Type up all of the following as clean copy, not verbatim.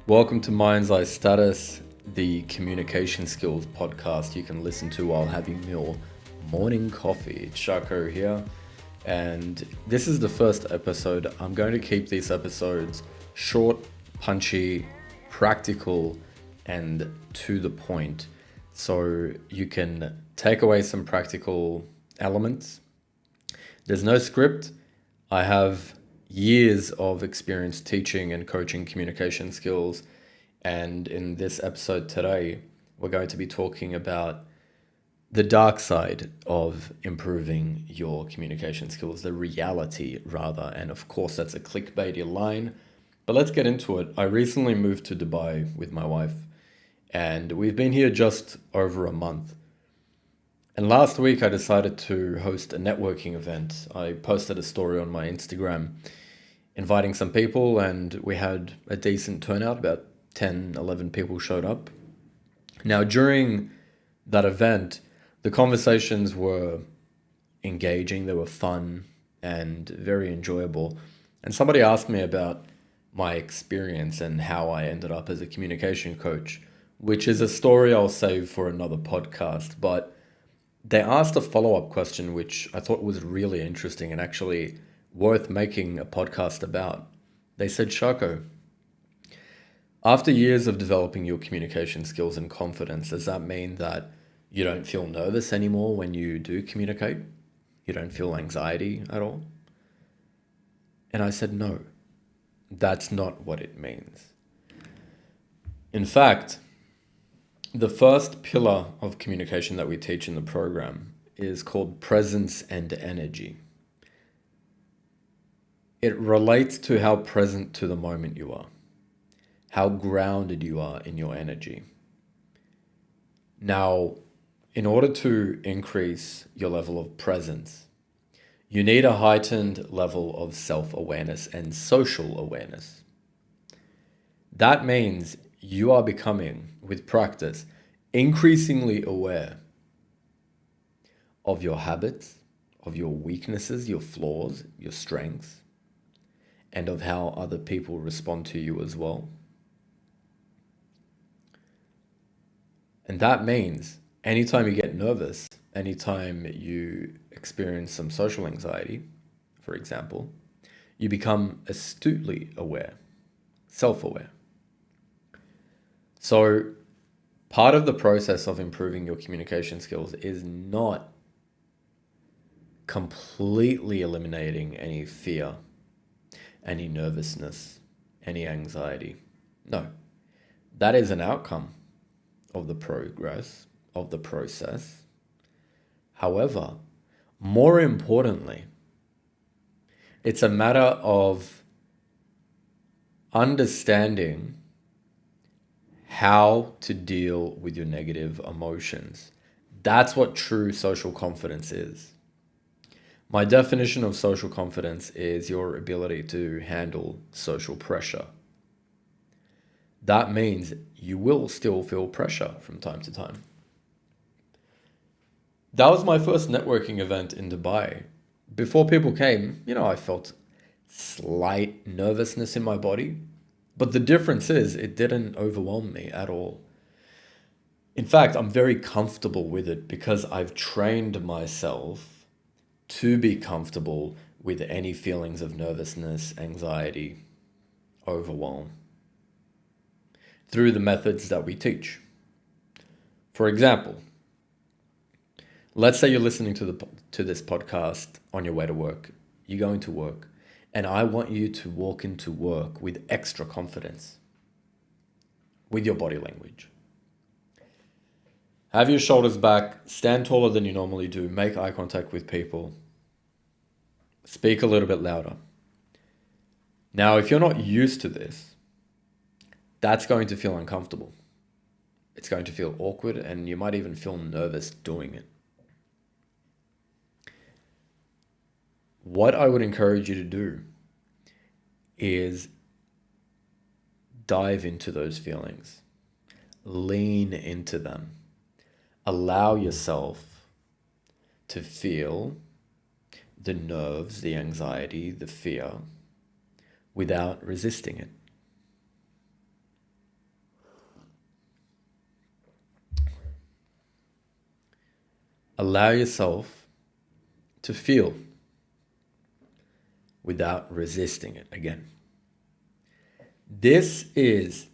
Welcome to Mind's Eye Status, the communication skills podcast you can listen to while having your morning coffee. It's Shako here, and this is the first episode. I'm going to keep these episodes short, punchy, practical, and to the point so you can take away some practical elements. There's no script. I have years of experience teaching and coaching communication skills. And in this episode today, we're going to be talking about the dark side of improving your communication skills, the reality rather. And of course, that's a clickbaity line, but let's get into it. I recently moved to Dubai with my wife, and we've been here just over a month. And last week, I decided to host a networking event. I posted a story on my Instagram inviting some people, and we had a decent turnout. About 10, 11 people showed up. Now, during that event, the conversations were engaging, they were fun and very enjoyable. And somebody asked me about my experience and how I ended up as a communication coach, which is a story I'll save for another podcast. But they asked a follow-up question, which I thought was really interesting and actually worth making a podcast about. They said, Shako, after years of developing your communication skills and confidence, does that mean that you don't feel nervous anymore when you do communicate? You don't feel anxiety at all? And I said, no, that's not what it means. In fact, the first pillar of communication that we teach in the program is called presence and energy. It relates to how present to the moment you are, how grounded you are in your energy. Now, in order to increase your level of presence, you need a heightened level of self-awareness and social awareness. That means you are becoming, with practice, increasingly aware of your habits, of your weaknesses, your flaws, your strengths, and of how other people respond to you as well. And that means anytime you get nervous, anytime you experience some social anxiety, for example, you become astutely aware, self-aware. So part of the process of improving your communication skills is not completely eliminating any fear, any nervousness, any anxiety. No, that is an outcome of the progress, of the process. However, more importantly, it's a matter of understanding how to deal with your negative emotions. That's what true social confidence is. My definition of social confidence is your ability to handle social pressure. That means you will still feel pressure from time to time. That was my first networking event in Dubai. Before people came, I felt slight nervousness in my body, but the difference is it didn't overwhelm me at all. In fact, I'm very comfortable with it because I've trained myself to be comfortable with any feelings of nervousness, anxiety, overwhelm through the methods that we teach. For example, let's say you're listening to this podcast on your way to work. You're going to work, and I want you to walk into work with extra confidence with your body language. Have your shoulders back, stand taller than you normally do, make eye contact with people, speak a little bit louder. Now, if you're not used to this, that's going to feel uncomfortable. It's going to feel awkward, and you might even feel nervous doing it. What I would encourage you to do is dive into those feelings, lean into them, allow yourself to feel the nerves, the anxiety, the fear without resisting it. Allow yourself to feel without resisting it again. This is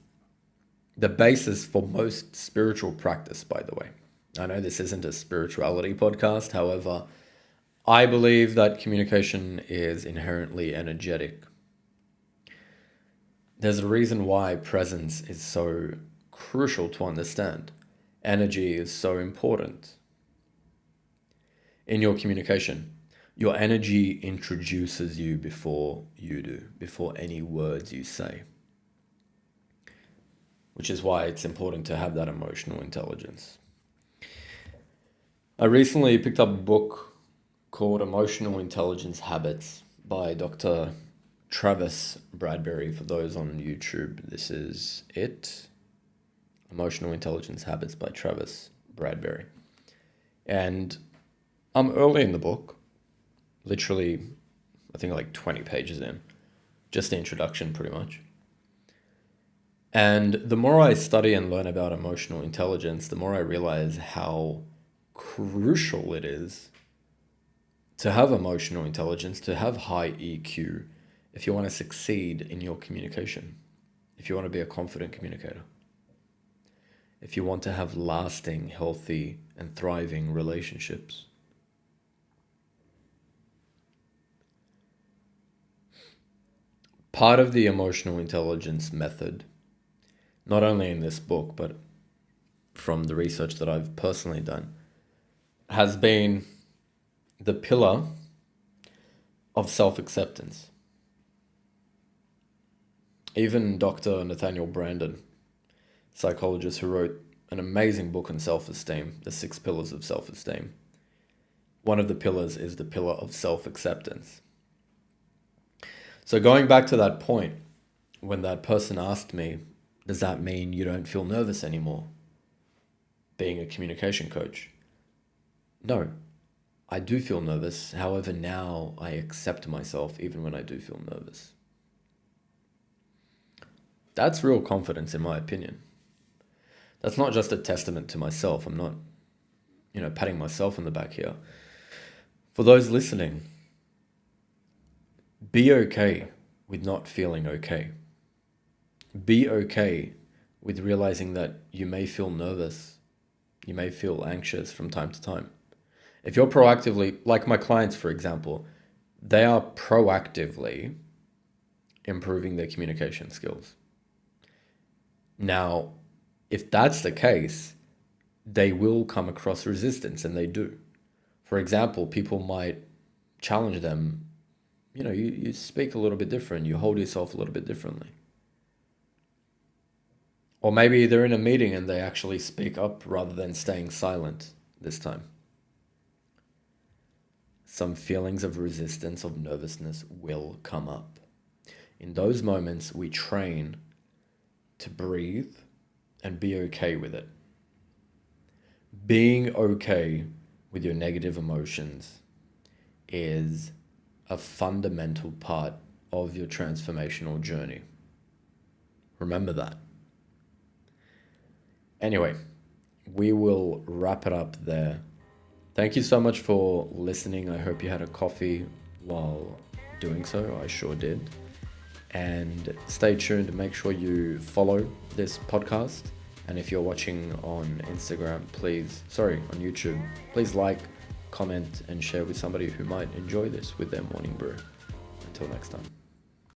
the basis for most spiritual practice, by the way. I know this isn't a spirituality podcast. However, I believe that communication is inherently energetic. There's a reason why presence is so crucial to understand. Energy is so important in your communication. Your energy introduces you before you do, before any words you say. Which is why it's important to have that emotional intelligence. I recently picked up a book called Emotional Intelligence Habits by Dr. Travis Bradberry. For those on YouTube, this is it. Emotional Intelligence Habits by Travis Bradberry. And I'm early in the book, literally, I think like 20 pages in, just the introduction pretty much. And the more I study and learn about emotional intelligence, the more I realize how crucial it is to have emotional intelligence, to have high EQ, if you want to succeed in your communication, if you want to be a confident communicator, if you want to have lasting, healthy, and thriving relationships. Part of the emotional intelligence method, not only in this book, but from the research that I've personally done, has been the pillar of self-acceptance. Even Dr. Nathaniel Branden, psychologist who wrote an amazing book on self-esteem, The 6 Pillars of Self-Esteem, one of the pillars is the pillar of self-acceptance. So going back to that point, when that person asked me, does that mean you don't feel nervous anymore, being a communication coach? No, I do feel nervous. However, now I accept myself even when I do feel nervous. That's real confidence, in my opinion. That's not just a testament to myself. I'm not, patting myself on the back here. For those listening, be okay with not feeling okay. Be okay with realizing that you may feel nervous. You may feel anxious from time to time. If you're proactively, like my clients, for example, they are proactively improving their communication skills. Now, if that's the case, they will come across resistance, and they do. For example, people might challenge them. You speak a little bit different. You hold yourself a little bit differently. Or maybe they're in a meeting and they actually speak up rather than staying silent this time. Some feelings of resistance, of nervousness will come up. In those moments, we train to breathe and be okay with it. Being okay with your negative emotions is a fundamental part of your transformational journey. Remember that. Anyway, we will wrap it up there. Thank you so much for listening. I hope you had a coffee while doing so. I sure did. And stay tuned. Make sure you follow this podcast. And if you're watching on on YouTube, please like, comment, and share with somebody who might enjoy this with their morning brew. Until next time.